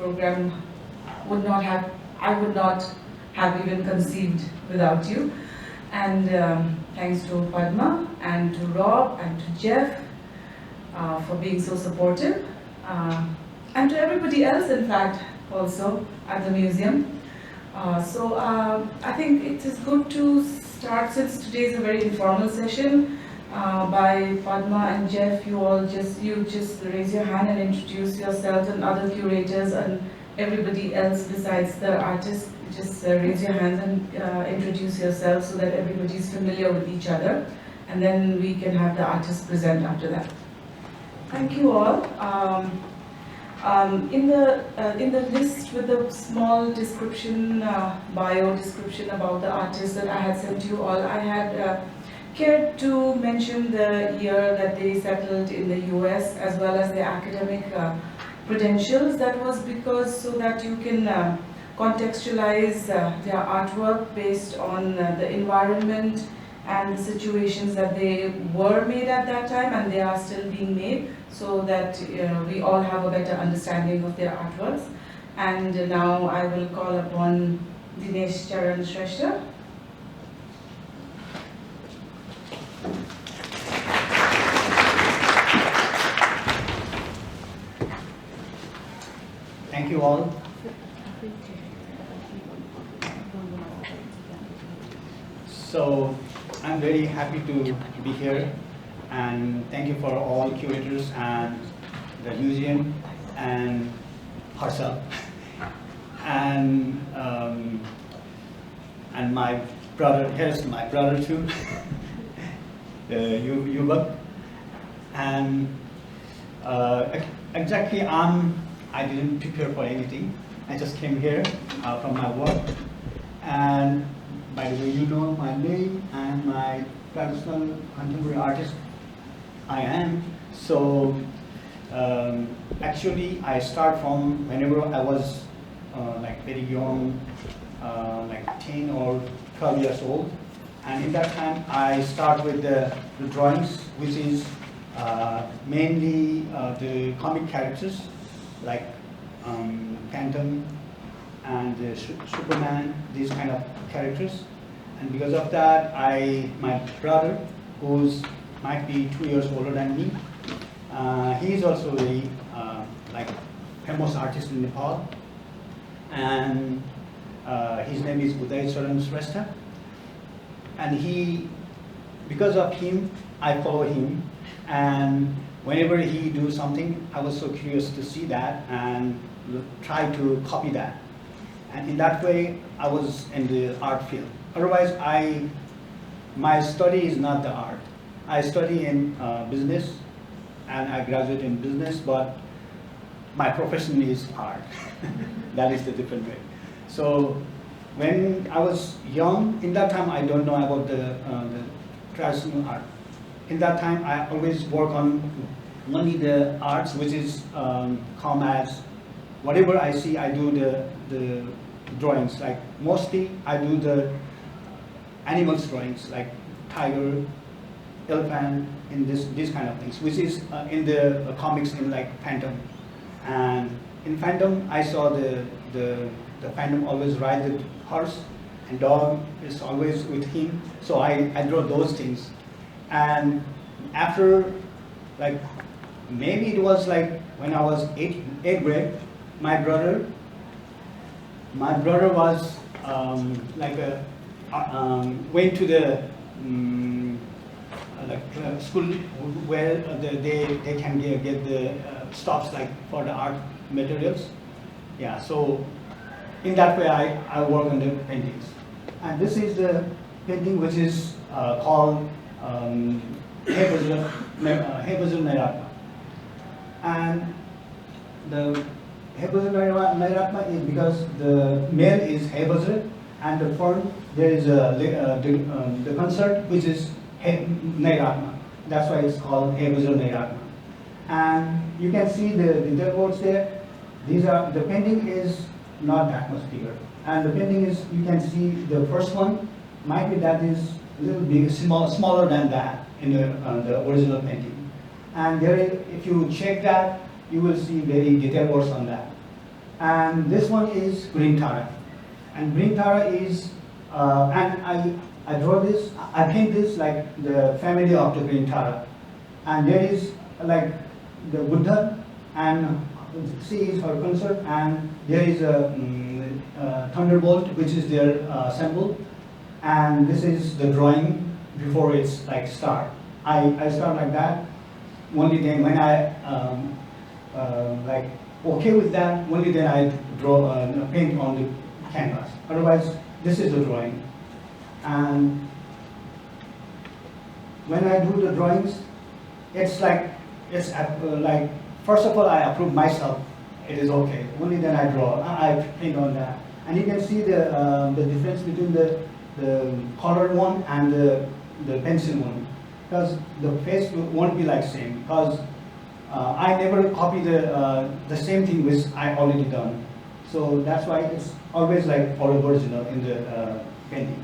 program I would not have even conceived without you. And thanks to Padma and to Rob and to Jeff for being so supportive. And to everybody else, in fact, also at the museum. I think it is good to start, since today is a very informal session, by Padma and Jeff. You just raise your hand and introduce yourselves, and other curators and everybody else besides the artists, just raise your hands and introduce yourselves so that everybody is familiar with each other, and then we can have the artists present after that. Thank you all. In the list with the small description, bio description about the artists that I had sent you all, I had cared to mention the year that they settled in the US as well as their academic credentials. That was because so that you can contextualize their artwork based on the environment and the situations that they were made at that time and they are still being made, so that we all have a better understanding of their artworks. And now I will call upon Dinesh Charan Shrestha. Thank you all. So I'm very happy to be here, and thank you for all curators and the museum and herself and my brother. Here's my brother too, Yubak. And exactly, I didn't prepare for anything. I just came here from my work. And by the way, you know my name and my traditional contemporary artist I am. So actually, I start from whenever I was like very young, like 10 or 12 years old. And in that time, I start with the drawings, which is mainly the comic characters, like Phantom and Superman, these kind of characters. And because of that, my brother, who's might be 2 years older than me, he is also a like famous artist in Nepal, and his name is Shrestha. And because of him, I follow him, and whenever he do something, I was so curious to see that and try to copy that. And in that way, I was in the art field. Otherwise, my study is not the art. I study in business, and I graduate in business, but my profession is art. That is the different way. So when I was young, in that time, I don't know about the traditional art. In that time, I always work on only the arts, which is come as whatever I see, I do the drawings. Like mostly, I do the animals drawings, like tiger, elephant, in these kind of things, which is in the comics in like Phantom. And in Phantom, I saw the Phantom always ride the horse, and dog is always with him. So I draw those things. And after, like, maybe it was like when I was eighth grade, my brother was like went to the school where they can get the stops like for the art materials. Yeah, so in that way I work on the paintings. And this is the painting which is called Hey Bajul Nairatma. And the Hey Bajul Nairatma is because the male is Hey Bajul, and the form there is the concert which is Hey Nairatma. That's why it's called Hey Bajul Nairatma. And you can see the detail words there. The painting is not that much bigger. And the painting is, you can see the first one, might be that is a little bit smaller than that in the original painting. And there, if you check that, you will see very detailed works on that. And this one is Green Tara. And Green Tara is, and I draw this, I paint this like the family of the Green Tara. And there is like the Buddha, and she is her consort, and there is a thunderbolt, which is their symbol. And this is the drawing before it's like start. I start like that. Only then when I like okay with that, only then I draw paint on the canvas. Otherwise, this is the drawing. And when I do the drawings, it's like first of all I approve myself. It is okay. Only then I draw. I paint on that, and you can see the difference between the colored one and the pencil one, because the face won't be like same. Because I never copy the same thing which I already done. So that's why it's always like for original in the painting.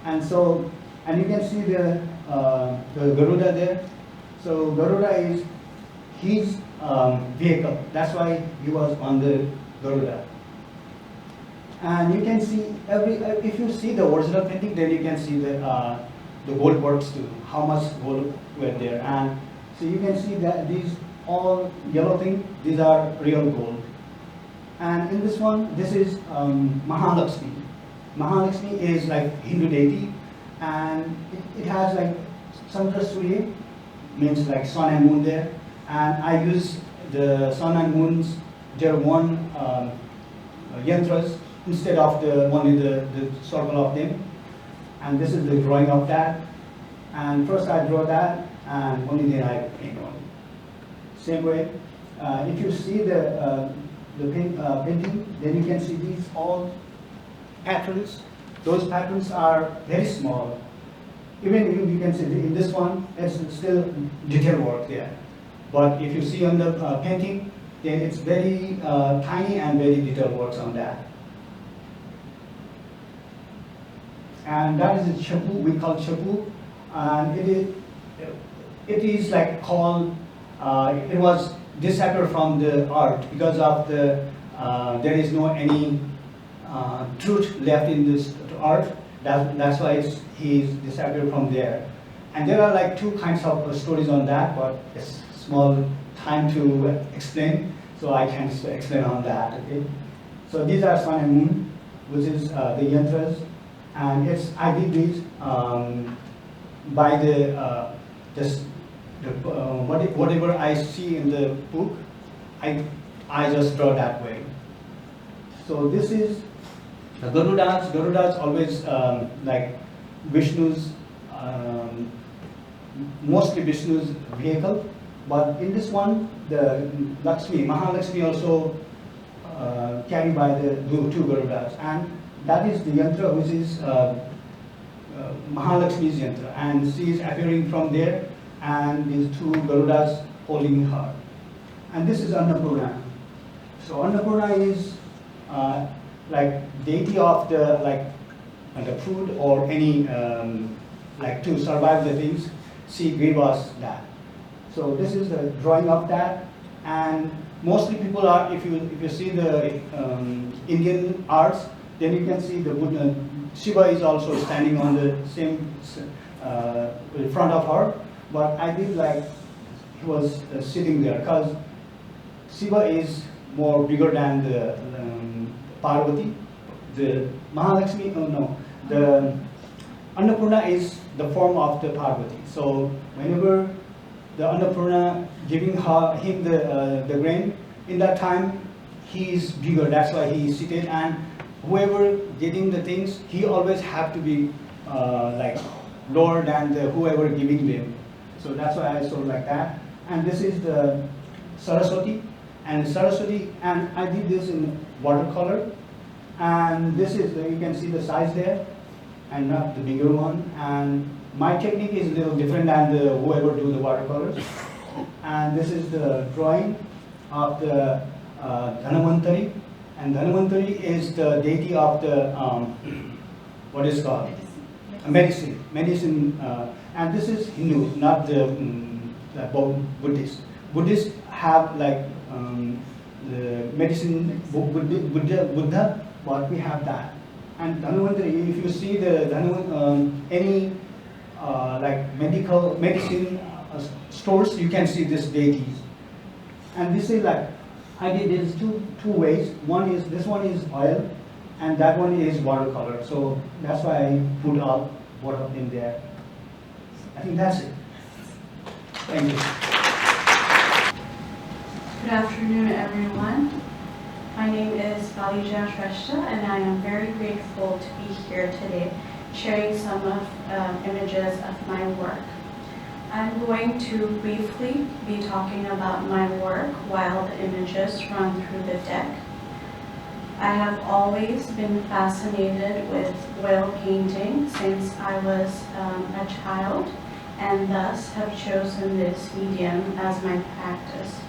And so, and you can see the Garuda there. So Garuda is his vehicle. That's why he was on the Garuda. And you can see if you see the original painting, then you can see the gold works too. How much gold were there, and so you can see that these all yellow thing. These are real gold. And in this one, this is Mahalakshmi. Mahalakshmi is like Hindu deity, and it has like Chandra Surya, means like sun and moon there. And I use the sun and moons, their one yantras instead of only the circle of them. And this is the drawing of that. And first I draw that, and only then I paint on it. Same way, if you see the painting, then you can see these all patterns. Those patterns are very small. Even you can see in this one, it's still detail work there. But if you see on the painting, then it's very tiny and very detailed works on that. And that is a chapu, we call chapu, and it is like called, it was disappeared from the art because of the, there is no any truth left in this art. That's why he's disappeared from there. And there are like two kinds of stories on that, but it's small time to explain, so I can't explain on that. Okay? So these are sun and moon, which is the yantras, and I did these by whatever I see in the book, I just draw that way. So this is the Garudas. Garudas always like Vishnu's, mostly Vishnu's vehicle. But in this one, the Lakshmi, Mahalakshmi also carried by the two Garudas. And that is the yantra, which is Mahalakshmi's yantra. And she is appearing from there, and these two Garudas holding her. And this is Annapurna. So Annapurna is like deity of the food or any like to survive the things. She gave us that. So this is the drawing of that, and mostly people are, if you see the Indian arts, then you can see the Buddha. Shiva is also standing on the same in front of her, but I did like he was sitting there because Shiva is more bigger than the Parvati. The Mahalakshmi, the Annapurna is the form of the Parvati. So whenever the Annapurna giving him the grain, in that time he is bigger. That's why he is seated, and whoever getting the things, he always have to be like lower than whoever giving them. So that's why I saw like that. And this is the Saraswati, and I did this in watercolor. And this is you can see the size there, and not the bigger one. And my technique is a little different than whoever do the watercolors. And this is the drawing of the Dhanvantari. And Dhanvantari is the deity of the, what is called? Medicine. And this is Hindu, not the Buddhist. Buddhists have like the medicine, Buddha, but we have that. And Dhanvantari, if you see the any like medicine stores, you can see this deities. And this is like, I did this two ways. This one is oil, and that one is watercolor. So that's why I put all both of them there. I think that's it. Thank you. Good afternoon, everyone. My name is Balija Shrestha, and I am very grateful to be here today, sharing some of images of my work. I'm going to briefly be talking about my work while the images run through the deck. I have always been fascinated with oil painting since I was a child, and thus have chosen this medium as my practice.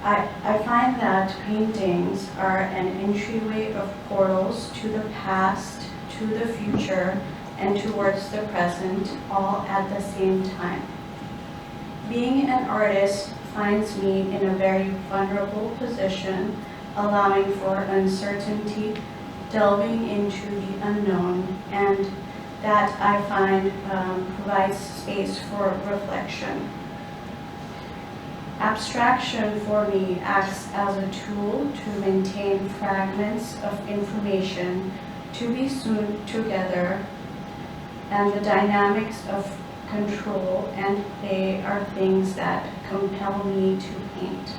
I find that paintings are an entryway of portals to the past, to the future, and towards the present, all at the same time. Being an artist finds me in a very vulnerable position, allowing for uncertainty, delving into the unknown, and that I find provides space for reflection. Abstraction for me acts as a tool to maintain fragments of information to be sewn together, and the dynamics of control and play are things that compel me to paint.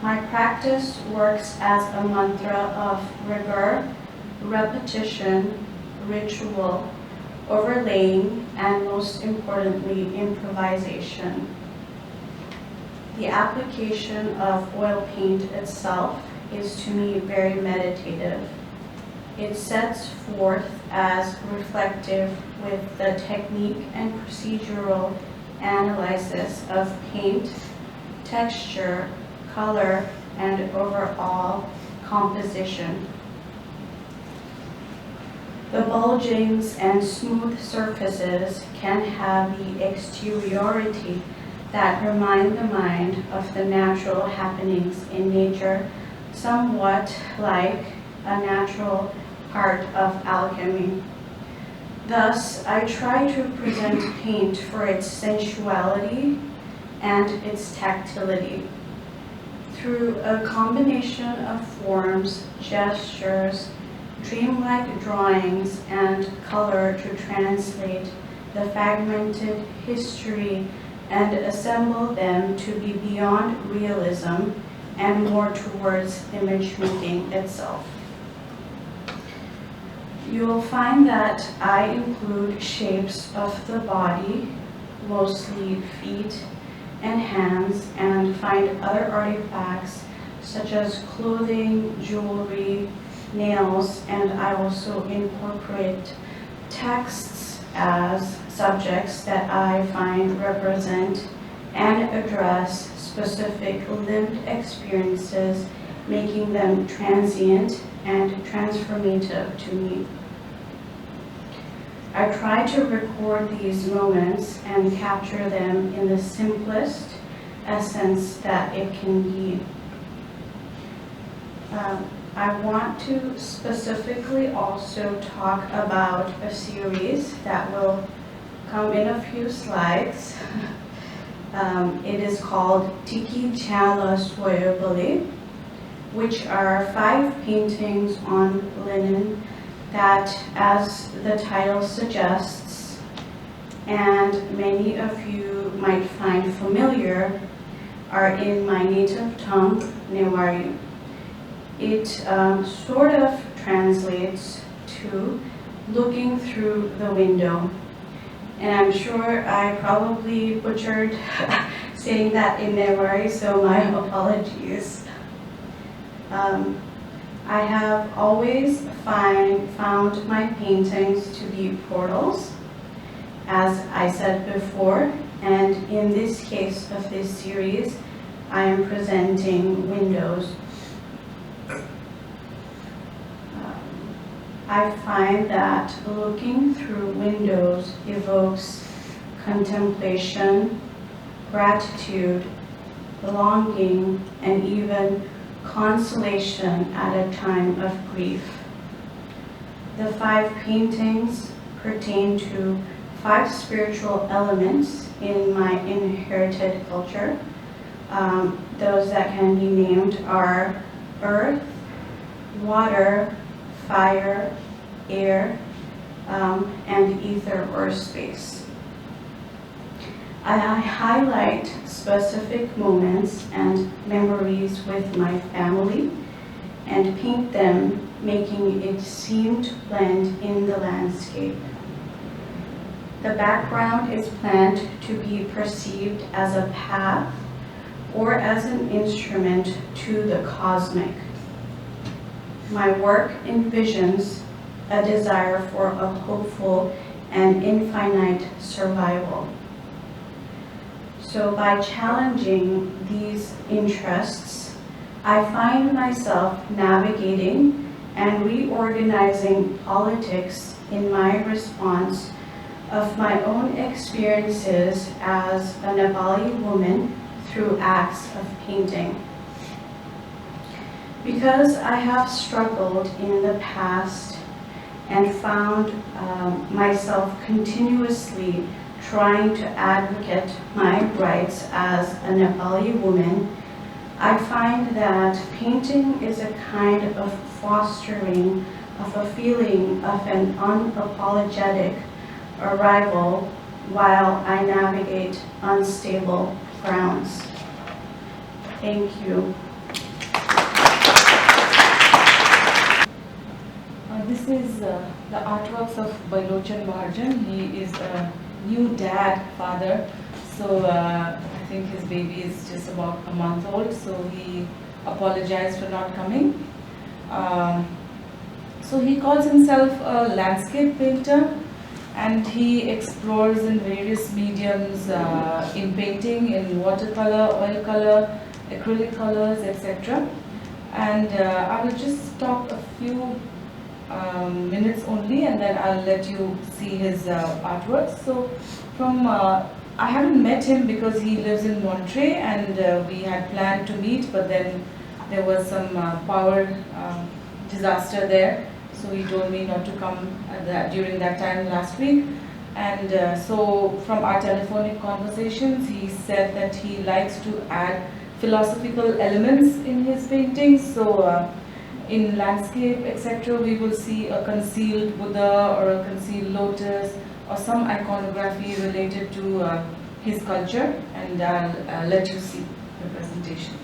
My practice works as a mantra of rigor, repetition, ritual, overlaying, and most importantly, improvisation. The application of oil paint itself is to me very meditative. It sets forth as reflective with the technique and procedural analysis of paint, texture, color, and overall composition. The bulgings and smooth surfaces can have the exteriority that remind the mind of the natural happenings in nature, somewhat like a natural part of alchemy. Thus, I try to present paint for its sensuality and its tactility. Through a combination of forms, gestures, dreamlike drawings, and color to translate the fragmented history and assemble them to be beyond realism and more towards image making itself. You will find that I include shapes of the body, mostly feet and hands, and find other artifacts such as clothing, jewelry, nails, and I also incorporate texts as subjects that I find represent and address specific lived experiences, making them transient and transformative to me. I try to record these moments and capture them in the simplest essence that it can be. I want to specifically also talk about a series that will come in a few slides. It is called Tiki Chala Soyabali, which are 5 paintings on linen that, as the title suggests, and many of you might find familiar, are in my native tongue, Newari. It sort of translates to looking through the window. And I'm sure I probably butchered saying that in Newari, so my apologies. I have always found my paintings to be portals, as I said before, and in this case of this series, I am presenting windows. I find that looking through windows evokes contemplation, gratitude, longing, and even consolation at a time of grief. The 5 paintings pertain to 5 spiritual elements in my inherited culture. Those that can be named are earth, water, fire, air, and ether or space. I highlight specific moments and memories with my family and paint them, making it seem to blend in the landscape. The background is planned to be perceived as a path or as an instrument to the cosmic. My work envisions a desire for a hopeful and infinite survival. So by challenging these interests, I find myself navigating and reorganizing politics in my response of my own experiences as a Nepali woman through acts of painting. Because I have struggled in the past and found myself continuously trying to advocate my rights as a Nepali woman, I find that painting is a kind of fostering of a feeling of an unapologetic arrival while I navigate unstable grounds. Thank you. This is the artworks of Bailochan Maharjan. He is a new dad, father. So I think his baby is just about a month old. So he apologized for not coming. So he calls himself a landscape painter, and he explores in various mediums in painting, in watercolor, oil color, acrylic colors, etc. And I will just talk a few minutes only, and then I'll let you see his artworks. So I haven't met him because he lives in Monterey, and we had planned to meet, but then there was some power disaster there, so he told me not to come during that time last week. And so from our telephonic conversations, he said that he likes to add philosophical elements in his paintings. So in landscape, etc., we will see a concealed Buddha or a concealed lotus or some iconography related to his culture, and I'll let you see the presentation.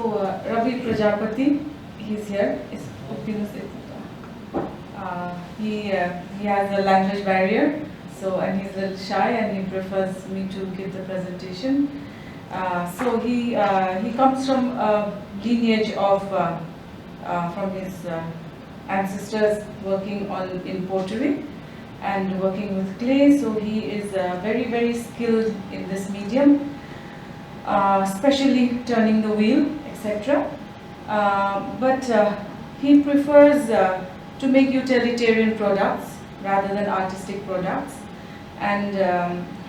Ravi Prajapati, he's here. He has a language barrier, and he's a little shy and he prefers me to give the presentation. He comes from a lineage of from his ancestors working in pottery and working with clay. So he is very skilled in this medium, especially turning the wheel, etc. But he prefers to make utilitarian products rather than artistic products, and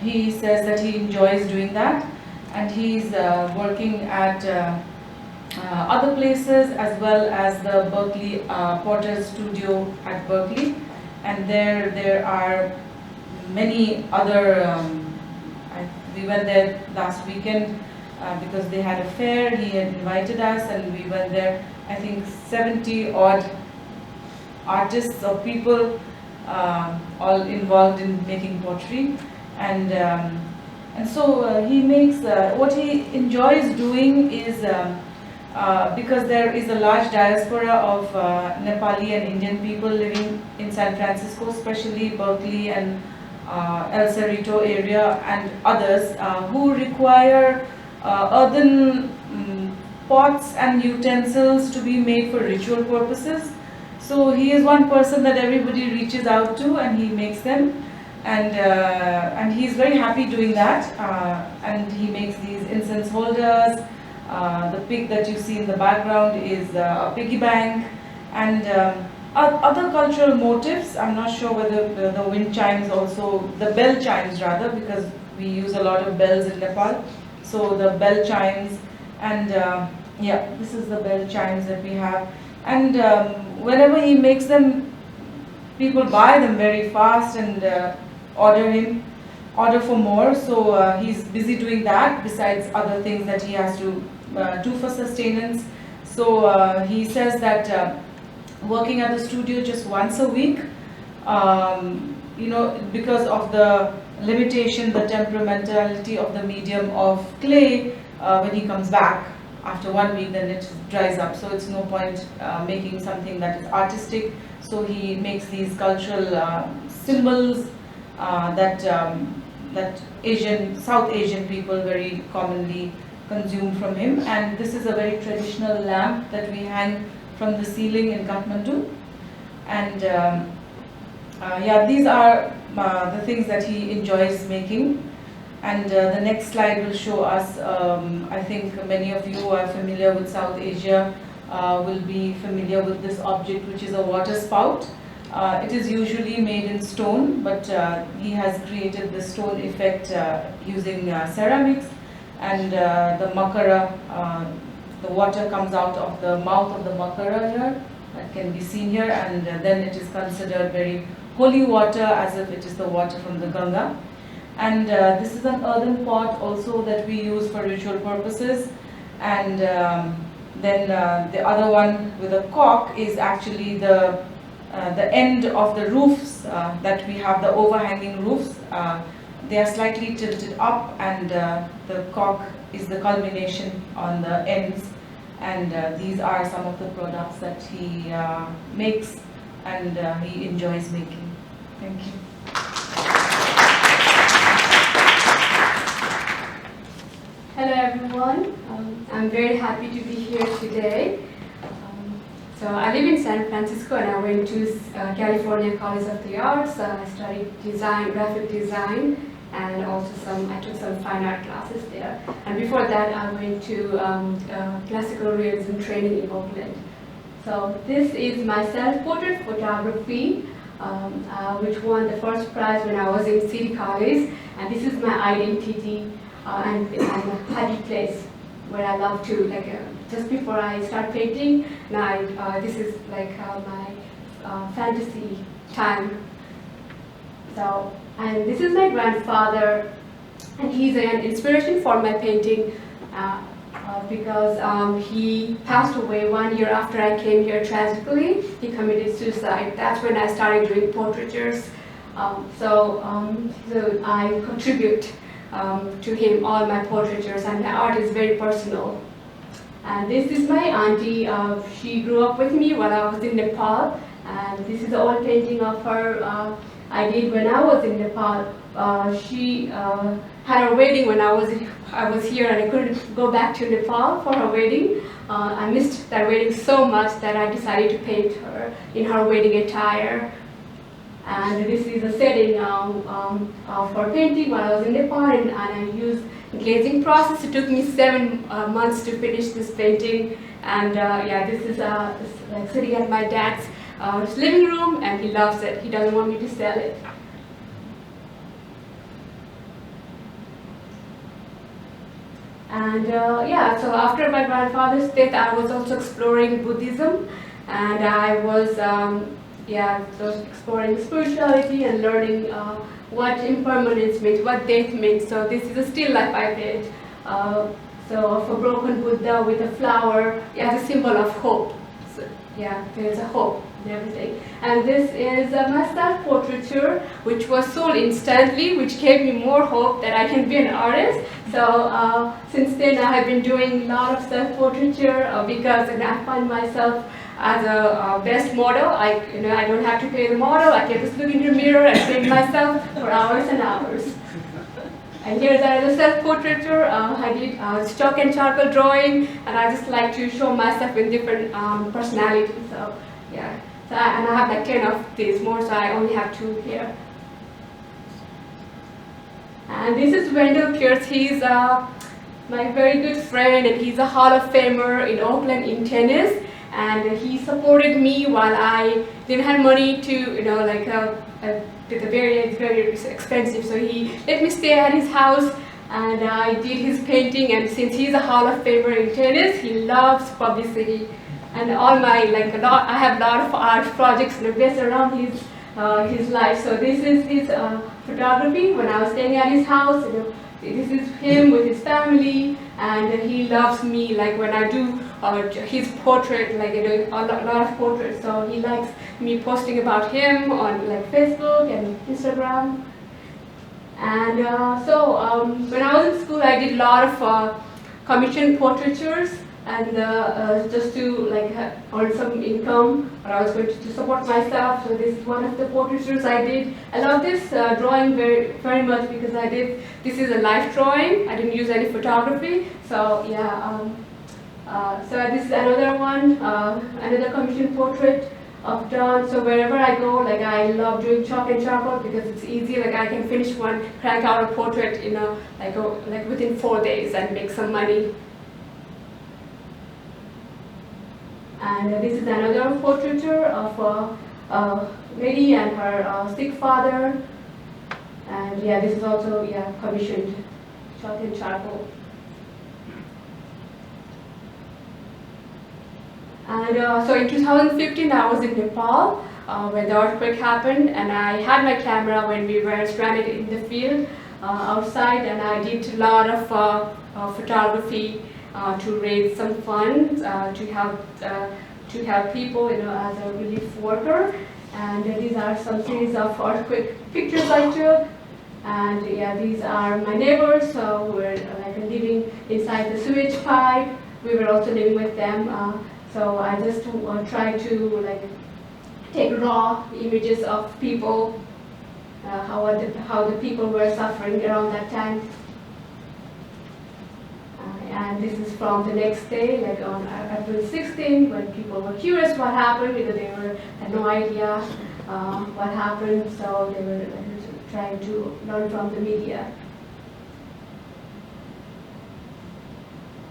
he says that he enjoys doing that, and he's working at other places as well as the Berkeley Potter Studio at Berkeley, and there are many other. We went there last weekend because they had a fair. He had invited us, and we went there. I think 70 odd artists or people all involved in making pottery, and so he makes what he enjoys doing is because there is a large diaspora of Nepali and Indian people living in San Francisco, especially Berkeley and El Cerrito area and others who require earthen pots and utensils to be made for ritual purposes. So he is one person that everybody reaches out to, and he makes them, and he is very happy doing that. And he makes these incense holders. The pig that you see in the background is a piggy bank, and other cultural motifs. I'm not sure whether the wind chimes also, the bell chimes rather, because we use a lot of bells in Nepal. So the bell chimes, and yeah, this is the bell chimes that we have. And whenever he makes them, people buy them very fast and order for more. So he's busy doing that besides other things that he has to do for sustenance. So he says that working at the studio just once a week, because of the limitation, the temperamentality of the medium of clay, when he comes back after 1 week, then it dries up. So it's no point making something that is artistic. So he makes these cultural symbols that South Asian people very commonly consume from him. And this is a very traditional lamp that we hang from the ceiling in Kathmandu. And yeah, these are the things that he enjoys making. And the next slide will show us, I think many of you who are familiar with South Asia will be familiar with this object, which is a water spout. It is usually made in stone, but he has created the stone effect using ceramics. And the makara, the water comes out of the mouth of the makara here, that can be seen here, and then it is considered very holy water, as if it is the water from the Ganga. And this is an earthen pot also that we use for ritual purposes. And then the other one with a cork is actually the end of the roofs that we have, the overhanging roofs. They are slightly tilted up, and the cork is the culmination on the ends. And these are some of the products that he makes and he enjoys making. Thank you. Hello everyone, I'm very happy to be here today. So I live in San Francisco, and I went to California College of the Arts. I studied design, graphic design, and also I took some fine art classes there. And before that I went to classical realism training in Oakland. So this is my self-portrait photography, which won the first prize when I was in City College. And this is my identity. And I'm a happy place where I love to, just before I start painting, this is like my fantasy time. So, and this is my grandfather, and he's an inspiration for my painting because he passed away 1 year after I came here tragically. He committed suicide. That's when I started doing portraitures. So I contribute to him all my portraitures, and my art is very personal. And this is my auntie. She grew up with me while I was in Nepal. And this is the old painting of her I did when I was in Nepal. She had her wedding when I was here, and I couldn't go back to Nepal for her wedding. I missed that wedding so much that I decided to paint her in her wedding attire. And this is a setting for painting while I was in Nepal, and I used glazing process. It took me 7 months to finish this painting. And yeah, this is like sitting at my dad's living room, and he loves it. He doesn't want me to sell it. And yeah, so after my grandfather's death, I was also exploring Buddhism, and I was yeah, so exploring spirituality and learning what impermanence means, what death means. So this is a still life I did. So of a broken Buddha with a flower as a symbol of hope. So, yeah, there's a hope in everything. And this is my self-portraiture, which was sold instantly, which gave me more hope that I can be an artist. So since then I have been doing a lot of self-portraiture because I find myself as a best model. I don't have to pay the model. I can just look in the mirror and paint myself for hours and hours. And here's another self-portraiture. I did chalk and charcoal drawing, and I just like to show myself in different personalities. So yeah, and I have like 10 of these more, so I only have 2 here. And this is Wendell Pierce. He's my very good friend, and he's a Hall of Famer in Oakland in tennis. And he supported me while I didn't have money to, it's very expensive. So he let me stay at his house, and I did his painting. And since he's a Hall of Famer in tennis, he loves publicity. And all my, I have a lot of art projects based around his life. So this is his photography when I was staying at his house. This is him with his family, and he loves me. Like when I do his portrait, a lot of portraits. So he likes me posting about him on Facebook and Instagram. And so when I was in school, I did a lot of commissioned portraitures, and just to earn some income, or I was going to support myself. So this is one of the portraitures I did. I love this drawing very, very much because this is a life drawing. I didn't use any photography. So yeah, so this is another one, another commissioned portrait of Don. So wherever I go, I love doing chalk and charcoal because it's easy. I can finish one, crank out a portrait in within 4 days and make some money. And this is another portraiture of a lady and her sick father. And yeah, this is also commissioned chalk and charcoal. And so in 2015, I was in Nepal when the earthquake happened, and I had my camera when we were stranded in the field outside, and I did a lot of photography to raise some funds to help people, as a relief worker. And these are some series of earthquake pictures I took. And yeah, these are my neighbors who were living inside the sewage pipe. We were also living with them. So I just tried to take raw images of people, how the people were suffering around that time. And this is from the next day, on April 16th, when people were curious what happened because they had no idea what happened. So they were trying to learn from the media.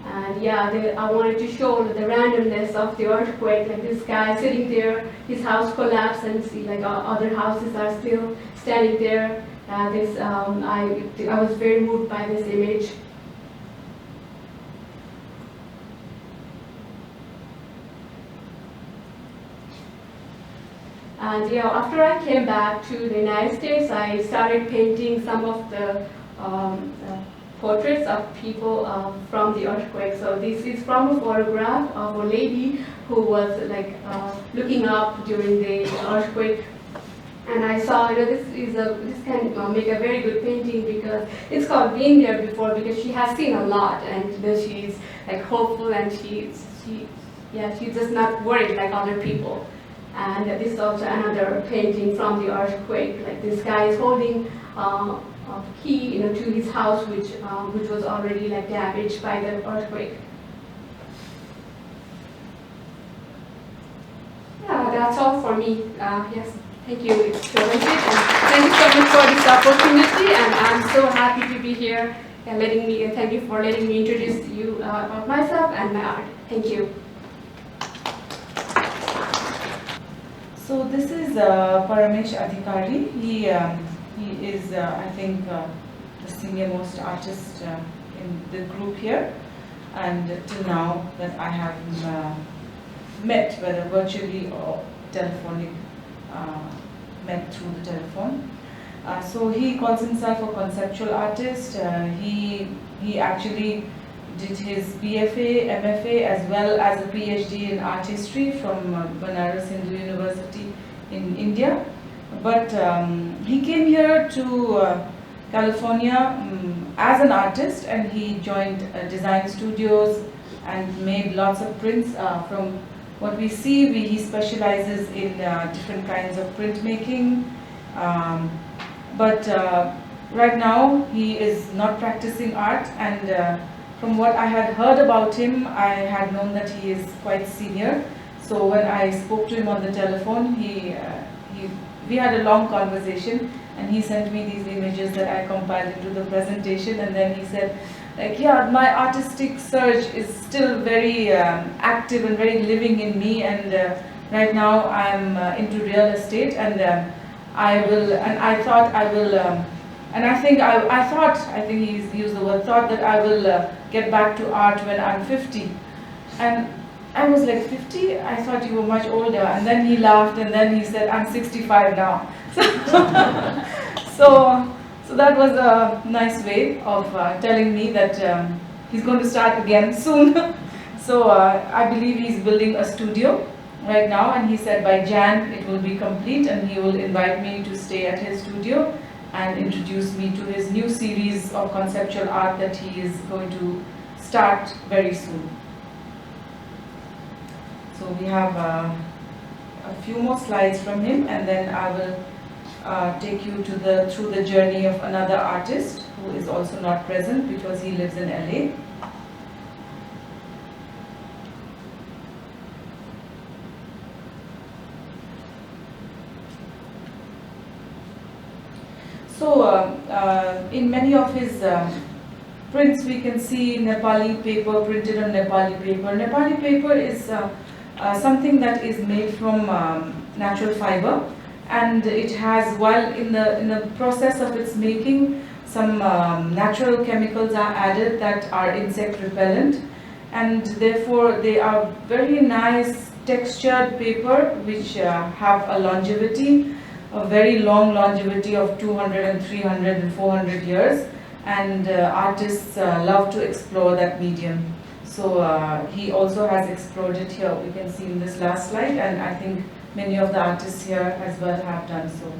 And yeah, I wanted to show the randomness of the earthquake. This guy sitting there, his house collapsed, and see other houses are still standing there. I was very moved by this image. And after I came back to the United States, I started painting some of the portraits of people from the earthquake. So this is from a photograph of a lady who was looking up during the earthquake. and I saw, this can make a very good painting because it's called Being There Before, because she has seen a lot, and she's like hopeful, and she's just not worried like other people. And this is also another painting from the earthquake. Like this guy is holding a key, to his house, which was already like damaged by the earthquake. Yeah, that's all for me. Yes, thank you, it's terrific, and thank you so much for this opportunity. And I'm so happy to be here and thank you for letting me introduce you about myself and my art. Thank you. So this is Paramesh Adhikari. He is, I think, the senior most artist in the group here, and till now that I have met, whether virtually or telephonic, met through the telephone. So he calls himself a conceptual artist. He actually did his BFA, MFA, as well as a PhD in art history from Banaras Hindu University in India. But he came here to California as an artist, and he joined design studios and made lots of prints. From what we see, he specializes in different kinds of printmaking. But right now he is not practicing art, and from what I had heard about him, I had known that he is quite senior. So when I spoke to him on the telephone, we had a long conversation, and he sent me these images that I compiled into the presentation, and then he said, like, yeah, my artistic surge is still very active and very living in me, and right now I'm into real estate, and I think he's used the word thought, that I will get back to art when I'm 50. And I was like, 50? I thought you were much older. And then he laughed, and then he said, I'm 65 now. So that was a nice way of telling me that he's going to start again soon. So I believe he's building a studio right now, and he said by Jan it will be complete, and he will invite me to stay at his studio and introduce me to his new series of conceptual art that he is going to start very soon. So we have a few more slides from him, and then I will take you to through the journey of another artist who is also not present because he lives in LA. So in many of his prints we can see Nepali paper, printed on Nepali paper. Nepali paper is something that is made from natural fiber, and it has, while in the process of its making, some natural chemicals are added that are insect repellent, and therefore they are very nice textured paper which have a longevity, a very long longevity of 200 and 300 and 400 years, and artists love to explore that medium. So he also has explored it here. We can see in this last slide, and I think many of the artists here as well have done so.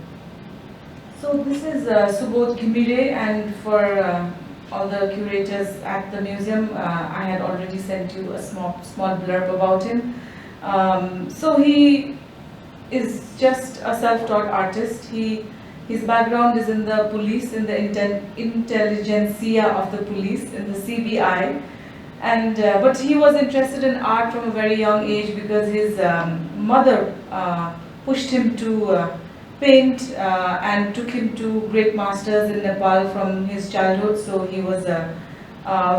So this is Subodh Ghimire, and for all the curators at the museum, I had already sent you a small blurb about him. So he is just a self-taught artist. His background is in the police, in the intelligentsia of the police, in the CBI. And but he was interested in art from a very young age because his mother pushed him to paint and took him to great masters in Nepal from his childhood. So he was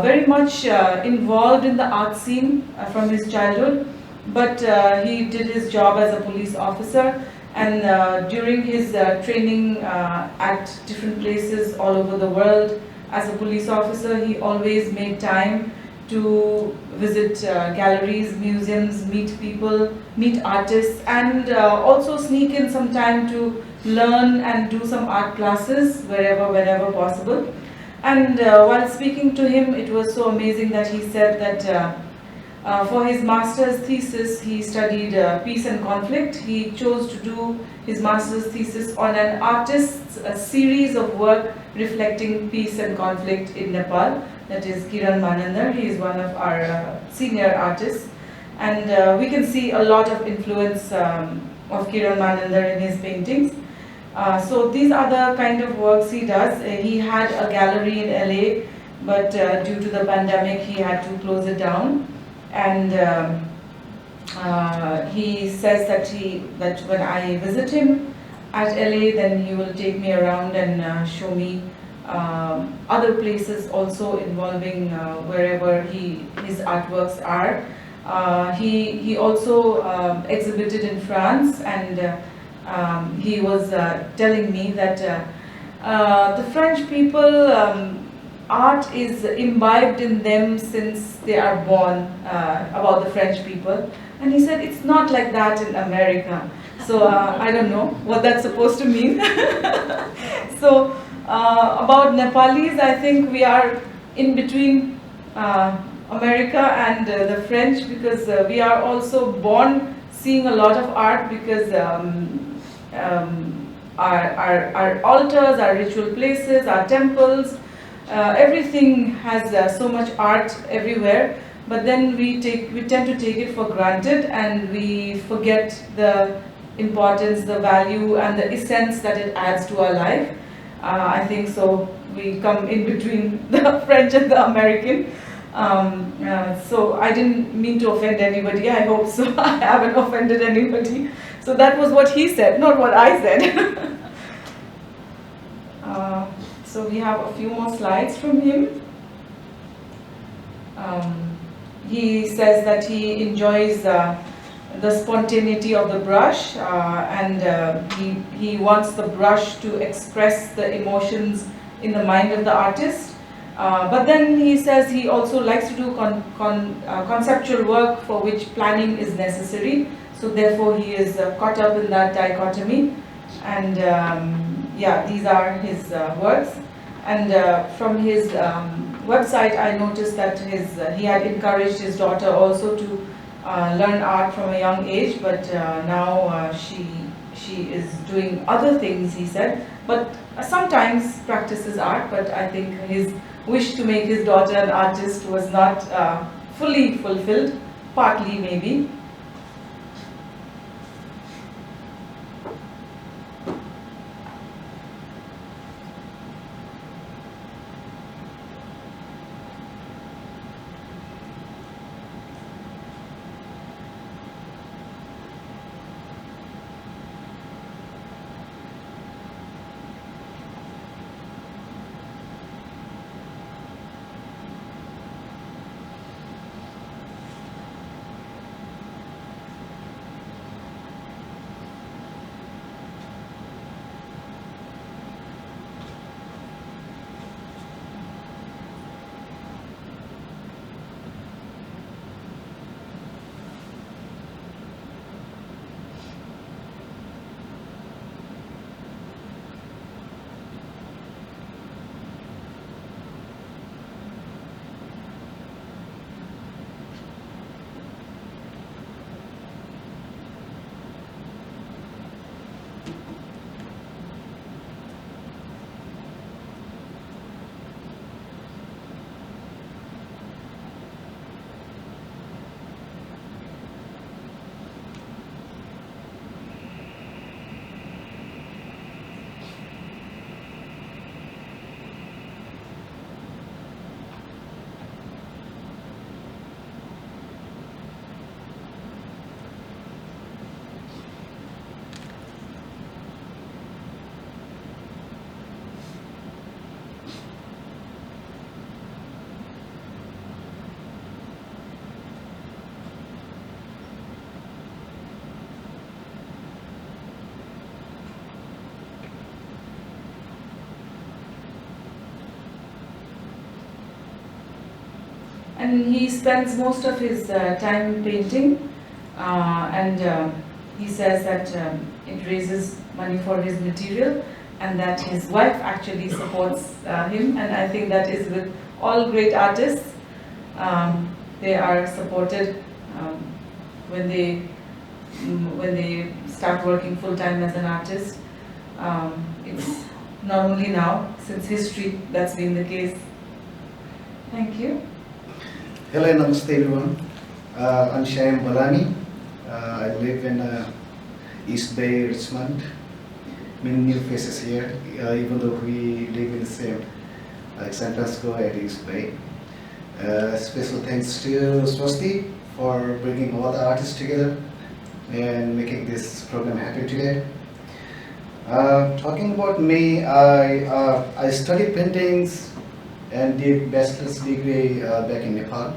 very much involved in the art scene from his childhood. But he did his job as a police officer, and during his training at different places all over the world as a police officer, he always made time to visit galleries, museums, meet people, meet artists, and also sneak in some time to learn and do some art classes wherever possible. And while speaking to him, it was so amazing that he said that For his master's thesis, he studied peace and conflict. He chose to do his master's thesis on an artist's series of work reflecting peace and conflict in Nepal. That is Kiran Manandar. He is one of our senior artists. And we can see a lot of influence of Kiran Manandar in his paintings. So these are the kind of works he does. He had a gallery in LA, but due to the pandemic, he had to close it down. And he says that when I visit him at LA, then he will take me around and show me other places also involving wherever his artworks are. He also exhibited in France, and he was telling me that the French people, art is imbibed in them since they are born, about the French people. And he said it's not like that in America. So I don't know what that's supposed to mean. So about Nepalis, I think we are in between America and the French, because we are also born seeing a lot of art, because our altars, our ritual places, our temples, everything has so much art everywhere, but then we tend to take it for granted, and we forget the importance, the value, and the essence that it adds to our life. I think so. We come in between the French and the American. So I didn't mean to offend anybody. I hope so. I haven't offended anybody. So that was what he said, not what I said. So we have a few more slides from him. He says that he enjoys the spontaneity of the brush, and he wants the brush to express the emotions in the mind of the artist. But then he says he also likes to do conceptual work for which planning is necessary. So therefore he is caught up in that dichotomy. And yeah, these are his works. And from his website, I noticed that he had encouraged his daughter also to learn art from a young age, but now she is doing other things, he said, but sometimes practices art. But I think his wish to make his daughter an artist was not fully fulfilled, partly maybe. And he spends most of his time painting, and he says that it raises money for his material, and that his wife actually supports him, and I think that is with all great artists. they are supported when they start working full time as an artist. It's not only now, since history that's been the case. Thank you. Hello, namaste everyone. I'm Shyam Balani. I live in East Bay, Richmond. Many new faces here, even though we live in the same San Francisco at East Bay. Special thanks to Swasti for bringing all the artists together and making this program happen today. Talking about me, I studied paintings and did bachelor's degree back in Nepal,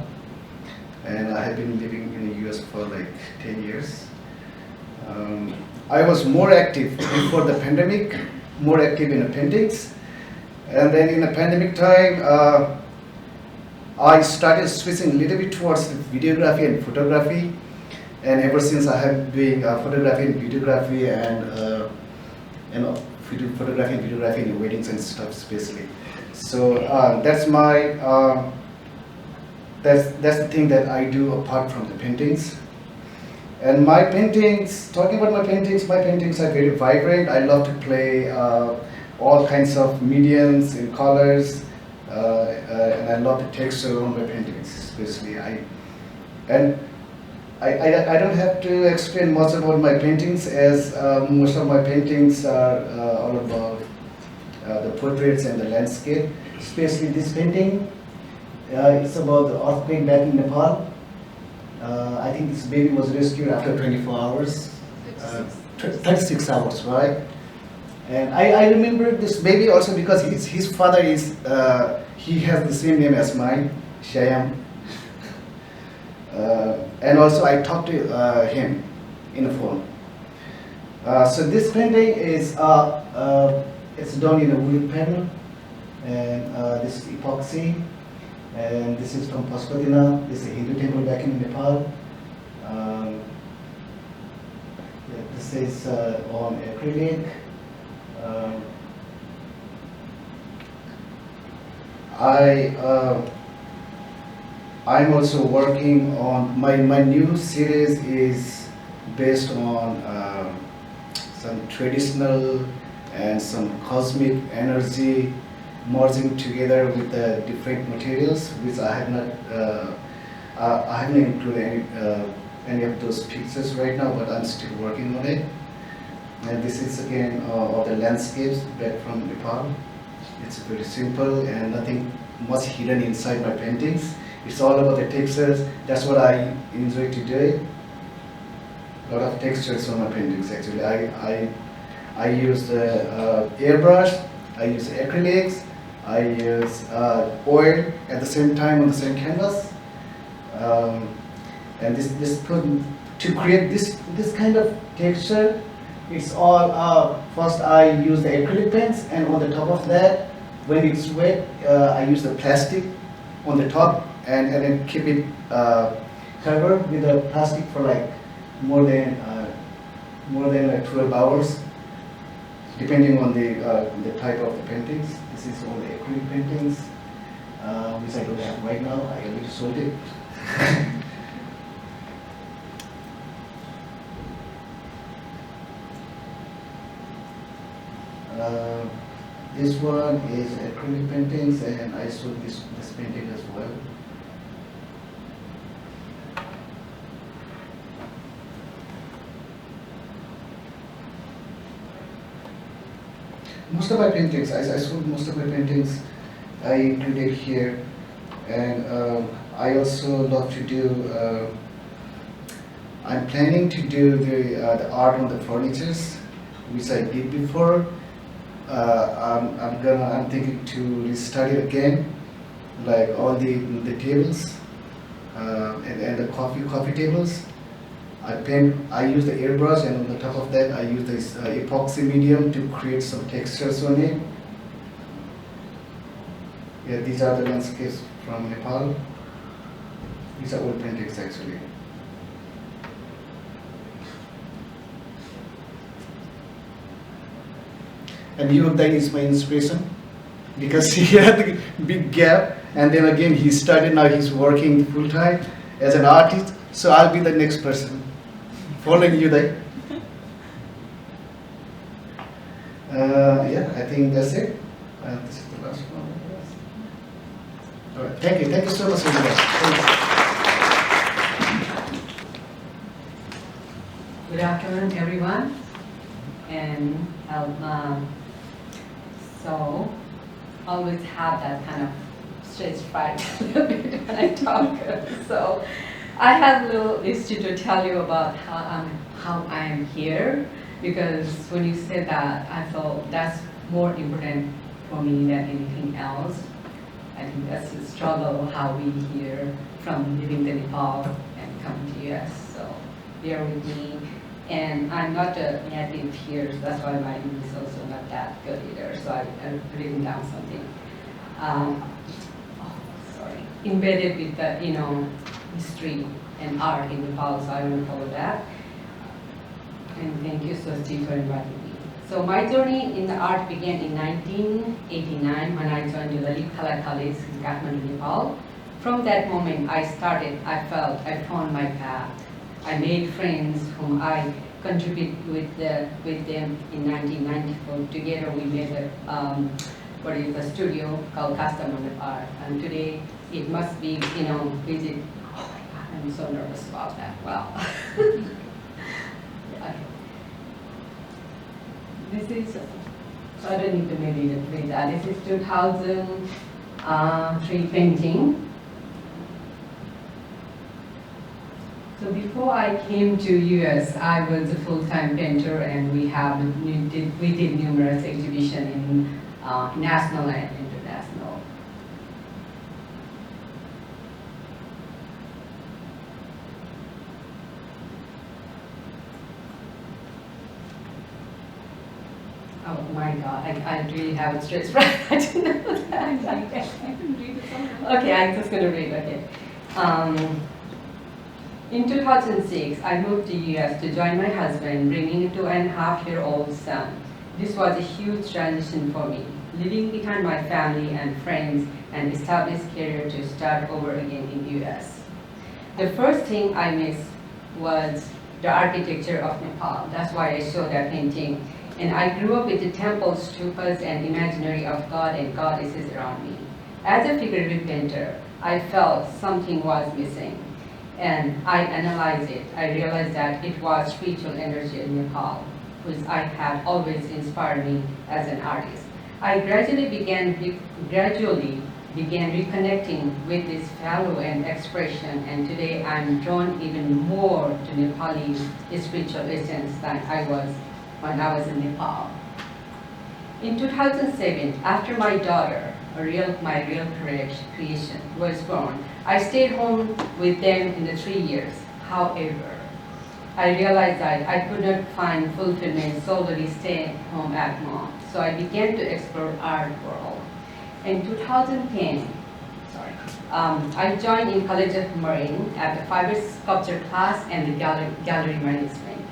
and I have been living in the US for like 10 years. I was more active before the pandemic, more active in the paintings, and then in the pandemic time, I started switching a little bit towards the videography and photography, and ever since I have been photography and videography and photography and videography in weddings and stuff, especially. So that's my that's the thing that I do apart from the paintings. And my paintings, talking about my paintings are very vibrant. I love to play all kinds of mediums and colors, and I love the texture on my paintings, especially. I don't have to explain much about my paintings, as most of my paintings are all about the portraits and the landscape. Especially this painting, it's about the earthquake back in Nepal. I think this baby was rescued after 24 hours, 36 hours, right? And I remember this baby also because his father is, he has the same name as mine, Shyam. And also I talked to him in the phone. So this painting is, it's done in a wood panel, and this is epoxy. And this is from Pashupatinath. This is a Hindu temple back in Nepal. This is on acrylic. I'm also working on my new series is based on some traditional and some cosmic energy merging together with the different materials, which I have not, I haven't included any of those pictures right now, but I'm still working on it. And this is again of the landscapes back from Nepal. It's very simple and nothing much hidden inside my paintings. It's all about the textures. That's what I enjoy to do. A lot of textures on my paintings actually. I use the airbrush, I use acrylics, I use oil at the same time on the same canvas, and to create this kind of texture, it's all first I use the acrylic paints, and on the top of that, when it's wet, I use the plastic on the top, and then keep it covered with the plastic for like more than like 12 hours. Depending on the type of the paintings. This is all the acrylic paintings, which I don't have right now. I already sold it. This one is acrylic paintings, and I sold this painting as well. Most of my paintings, I sold most of my paintings, I included here, and I also love to do, I'm planning to do the art on the furnitures, which I did before. I'm thinking to restart it again, like all the tables and the coffee tables. I use the airbrush, and on the top of that I use this epoxy medium to create some textures on it. Yeah, these are the landscapes from Nepal. These are old paintings actually. And Yogdai is my inspiration because he had a big gap And then again, he started, now he's working full time as an artist. So I'll be the next person following you there. Yeah, I think that's it. This is the last one. All right, thank you so much, everybody. Good afternoon, everyone. And so always have that kind of stage fright a little bit when I talk. So I have a little issue to tell you about how I am here, because when you said that, I thought that's more important for me than anything else. I think that's the struggle how we here from living in Nepal and coming to US. So bear with me. And I'm not a native here, so that's why my English is also not that good either. So I've written down something. Embedded with the history and art in Nepal, so I want to follow that. And thank you, Swasti, for inviting me. So my journey in the art began in 1989 when I joined the Lalit Kala College in Kathmandu, Nepal. From that moment I felt I found my path. I made friends whom I contributed with them in 1994. Together we made a studio called Custom Art. And today it must be, visit. Oh my God, I'm so nervous about that. Wow. Yeah. This is, so I don't need to maybe read that. This is 2003 painting. So before I came to US, I was a full-time painter, and we did numerous exhibitions in national and international. Oh my God, I really have a stress fright. I didn't know that. Okay, I'm just going to read, okay. In 2006, I moved to US to join my husband, bringing a 2.5-year-old son. This was a huge transition for me, leaving behind my family and friends and established career to start over again in US. The first thing I missed was the architecture of Nepal. That's why I saw that painting. And I grew up with the temples, stupas, and imaginary of God and goddesses around me. As a figurative painter, I felt something was missing. And I analyzed it. I realized that it was spiritual energy in Nepal, which I had always inspired me as an artist. I gradually began reconnecting with this value and expression, and today I'm drawn even more to Nepali spiritual essence than I was when I was in Nepal. In 2007, after my daughter, my real creation, was born, I stayed home with them in the 3 years. However, I realized that I could not find fulfillment solely staying home at mom. So I began to explore art world. In 2010, I joined in College of Marine at the fiber sculpture class and the gallery management.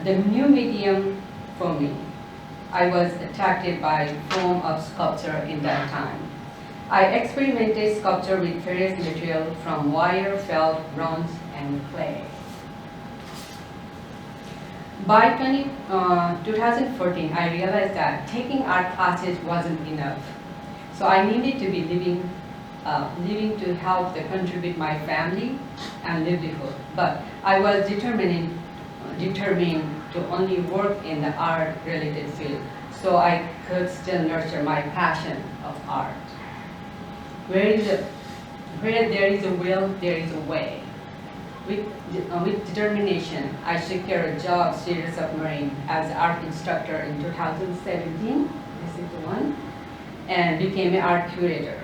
The new medium for me. I was attracted by form of sculpture in that time. I experimented sculpture with various material from wire, felt, bronze, and clay. By 2014, I realized that taking art classes wasn't enough. So I needed to be living to help to contribute my family and livelihood. But I was determined to only work in the art-related field, so I could still nurture my passion of art. Where there is a will, there is a way. With determination, I secured a job Cedar Submarine as an art instructor in 2017, this is the one, and became an art curator.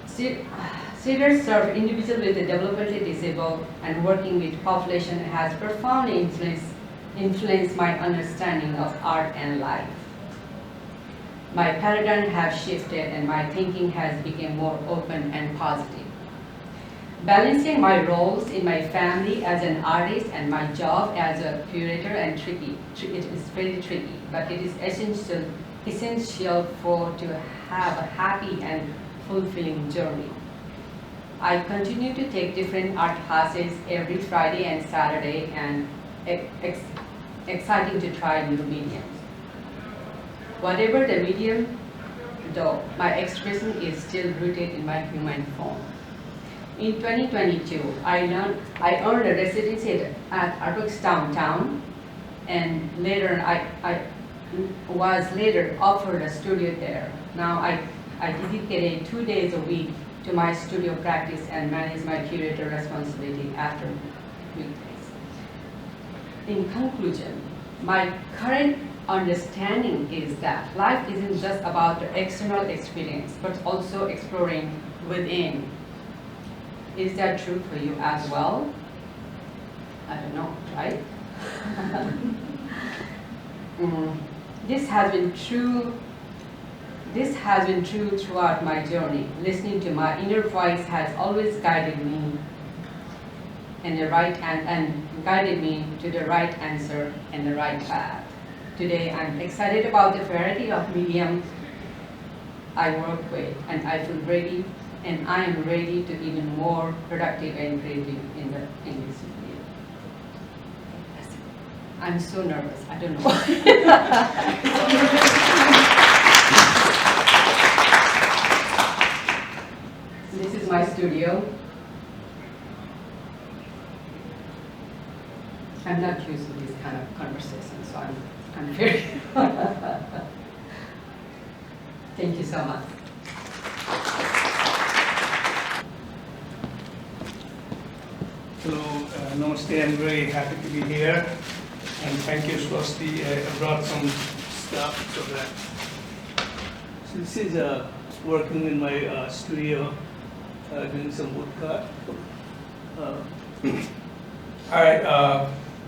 Cedar serves individuals with the developmentally disabled, and working with population has profoundly influenced my understanding of art and life. My paradigm has shifted and my thinking has become more open and positive. Balancing my roles in my family as an artist and my job as a curator and it is very tricky, but it is essential to have a happy and fulfilling journey. I continue to take different art classes every Friday and Saturday, and exciting to try new mediums. Whatever the medium, though, my expression is still rooted in my human form. In 2022, I earned a residency at Artworks Downtown, and later I was later offered a studio there. Now I dedicate 2 days a week to my studio practice and manage my curator responsibility after weekdays. In conclusion, my current understanding is that life isn't just about the external experience, but also exploring within. Is that true for you as well? I don't know, right? This has been true throughout my journey. Listening to my inner voice has always guided me and guided me to the right answer and the right path. Today, I'm excited about the variety of mediums I work with, and I feel ready, and I am ready to be even more productive and creative in this field. I'm so nervous. I don't know. This is my studio. I'm not used to this kind of conversation, so I'm very. Thank you so much. Hello, namaste. I'm very happy to be here, and thank you, Swasti. I brought some stuff so that. So this is working in my studio, doing some woodcut. All right.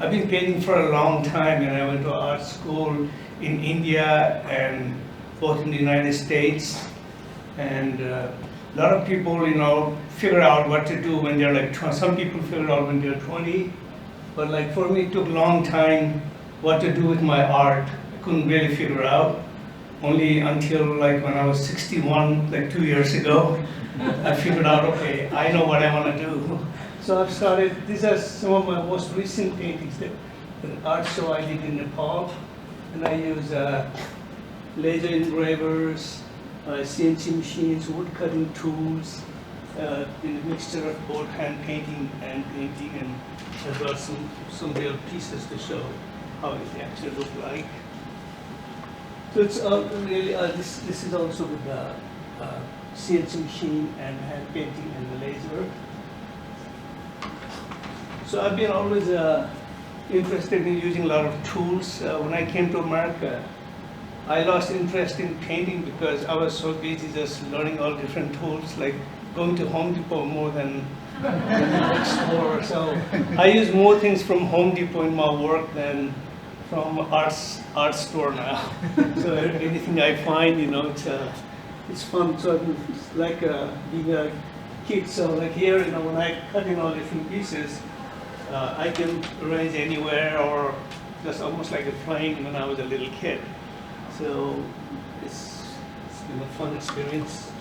I've been painting for a long time, and I went to art school in India and both in the United States. And a lot of people, figure out what to do when they're like, some people figure out when they're 20. But like for me, it took a long time what to do with my art. I couldn't really figure out. Only until like when I was 61, like 2 years ago, I figured out, okay, I know what I want to do. So I've started, these are some of my most recent paintings, the art show I did in Nepal. And I use laser engravers, CNC machines, wood cutting tools, in a mixture of both hand painting and painting, and I brought some real pieces to show how it actually looked like. So it's really, this is also with the CNC machine and hand painting and the laser. So I've been always interested in using a lot of tools. When I came to America, I lost interest in painting because I was so busy just learning all different tools, like going to Home Depot more than the bookstore. So I use more things from Home Depot in my work than from art store now. So anything I find, it's fun. So it's like being a kid. So like here, when I cut in all different pieces, I can arrange anywhere, or just almost like a plane when I was a little kid. So it's been a fun experience.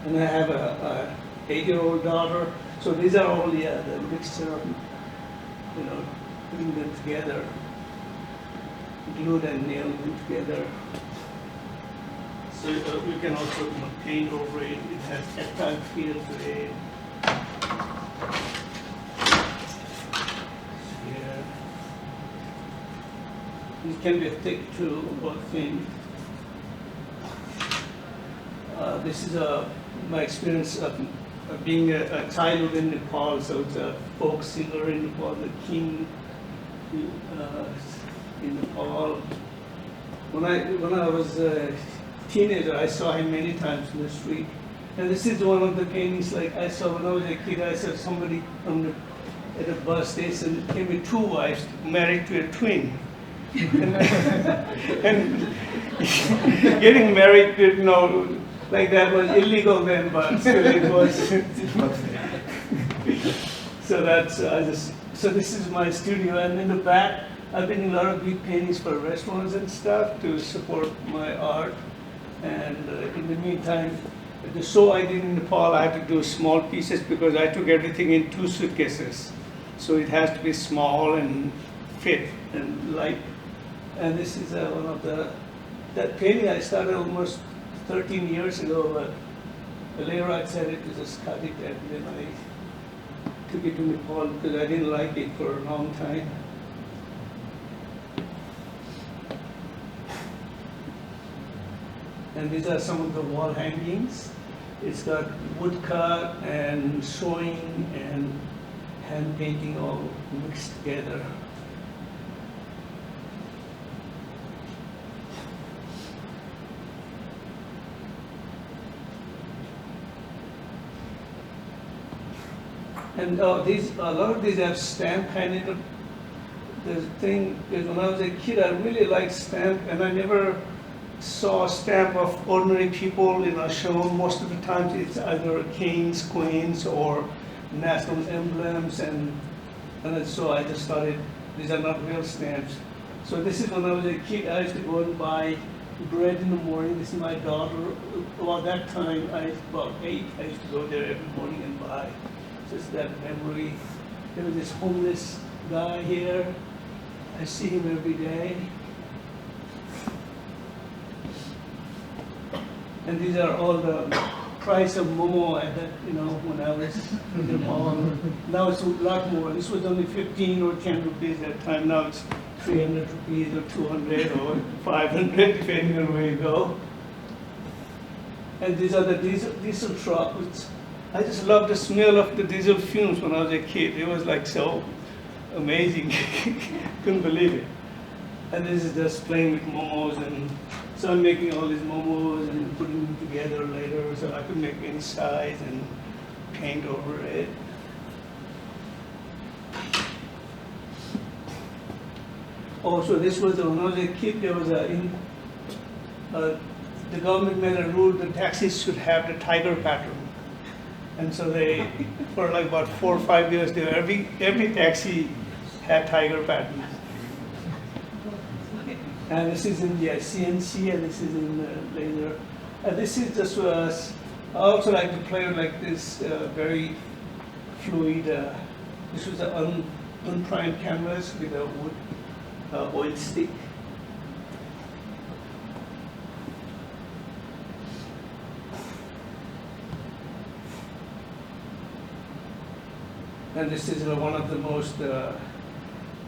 And I have a 8-year-old daughter. So these are all the mixture of, putting them together, glued and nailed them together. So you can also paint over it. It has tactile feel to it. Here. It can be thick too, or thin. This is my experience of being a child in Nepal. So it's a folk singer in Nepal, the king in Nepal. When I was teenager, I saw him many times in the street. And this is one of the paintings like I saw when I was a kid. I saw somebody at a bus station came with 2 wives married to a twin. And getting married, like that was illegal then, but still it was. So that's so this is my studio, and in the back I've been in a lot of big paintings for restaurants and stuff to support my art. And in the meantime, the show I did in Nepal, I had to do small pieces because I took everything in 2 suitcases. So it has to be small and fit and light. And this is one of that painting I started almost 13 years ago, but later I decided to just cut it, and then I took it to Nepal because I didn't like it for a long time. And these are some of the wall hangings. It's got woodcut and sewing and hand painting all mixed together. And a lot of these have stamp handed. The thing is, when I was a kid, I really liked stamp, and I never saw a stamp of ordinary people, shown. Most of the times it's either kings, queens, or national emblems, and so I just thought these are not real stamps. So this is when I was a kid. I used to go and buy bread in the morning. This is my daughter. About that time, I was about 8. I used to go there every morning and buy. Just that memory. There was this homeless guy here. I see him every day. And these are all the price of momo at that, when I was in Nepal. Now it's a lot more. This was only 15 or 10 rupees at that time. Now it's 300 rupees or 200 or 500, depending on where you go. And these are the diesel trucks. I just loved the smell of the diesel fumes when I was a kid. It was like so amazing. Couldn't believe it. And this is just playing with momos, and so I'm making all these momos and putting them together later so I could make any size and paint over it. Also, this was when I was a kid. There was the government made a rule that taxis should have the tiger pattern. And so they, for like about 4 or 5 years, every taxi had tiger patterns. And this is in CNC, and this is in laser. And this is just I also like to play with like this very fluid. This was an unprimed canvas with a wood oil stick. And this is one of the most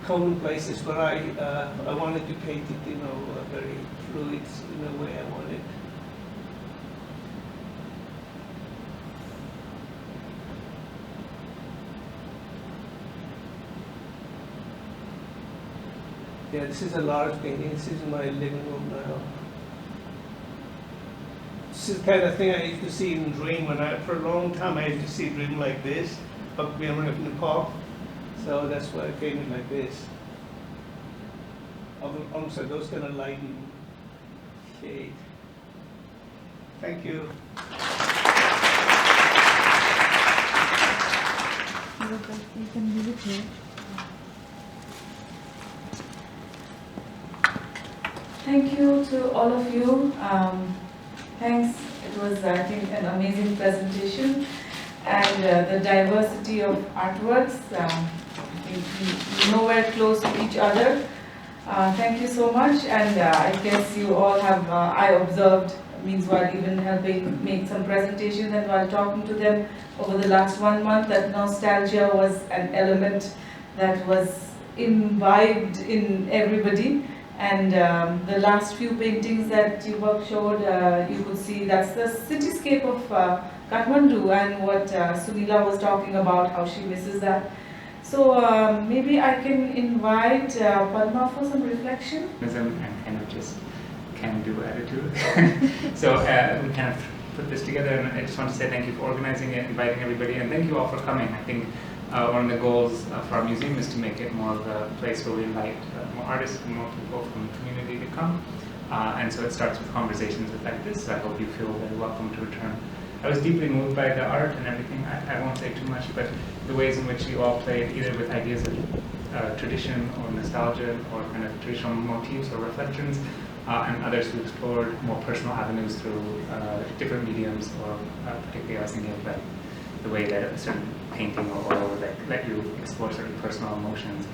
common places where I wanted to paint it, very fluid in the way I wanted. Yeah, this is a large painting. This is my living room now. This is the kind of thing I used to see in dream for a long time I used to see dream like this. Up beyond of Nepal, so that's why I painted like this. Almost those kind of light and shade. Thank you. Thank you to all of you. Thanks. It was, I think, an amazing presentation. And the diversity of artworks, I think we're nowhere close to each other. Thank you so much, and I guess you all have, I observed, means while even helping make some presentations and while talking to them over the last 1 month, that nostalgia was an element that was imbibed in everybody. And the last few paintings that you showed, you could see that's the cityscape of Kathmandu, and what Sunila was talking about, how she misses that. So maybe I can invite Padma for some reflection. And kind of just can-do attitude. So we kind of put this together, and I just want to say thank you for organizing it, inviting everybody, and thank you all for coming. I think one of the goals for our museum is to make it more of a place where we invite more artists and more people from the community to come. And so it starts with conversations like this, so I hope you feel very welcome to return I was deeply moved by the art and everything. I won't say too much, but the ways in which you all played either with ideas of tradition or nostalgia or kind of traditional motifs or reflections, and others who explored more personal avenues through different mediums, or particularly I was thinking of like the way that a certain painting or oil let you explore certain personal emotions.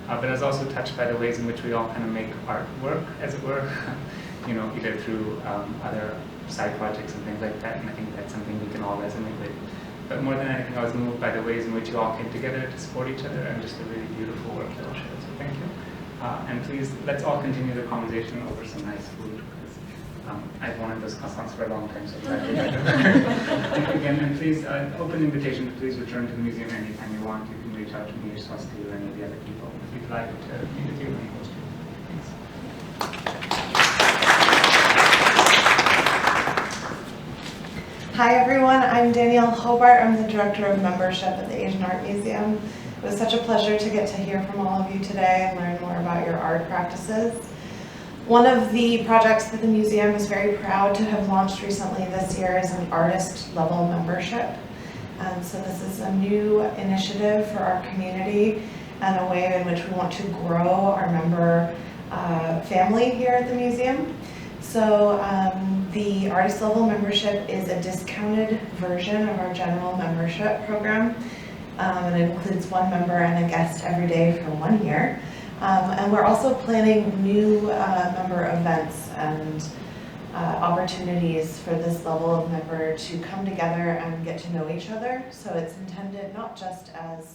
But I was also touched by the ways in which we all kind of make art work, as it were, either through other side projects and things like that, and I think that's something we can all resonate with. But more than anything, I was moved by the ways in which you all came together to support each other, and just the really beautiful work you all shared, so thank you. And please, let's all continue the conversation over some nice food, because I've wanted those croissants for a long time, so glad to get them. Again, and please, open invitation to please return to the museum anytime you want. You can reach out to me or Swasti or any of the other people if you'd like to meet with you when you host you. Thanks. Hi everyone, I'm Danielle Hobart. I'm the Director of Membership at the Asian Art Museum. It was such a pleasure to get to hear from all of you today and learn more about your art practices. One of the projects that the museum is very proud to have launched recently this year is an artist level membership. So this is a new initiative for our community and a way in which we want to grow our member family here at the museum. So the artist level membership is a discounted version of our general membership program. And it includes one member and a guest every day for 1 year. And we're also planning new member events and opportunities for this level of member to come together and get to know each other. So it's intended not just as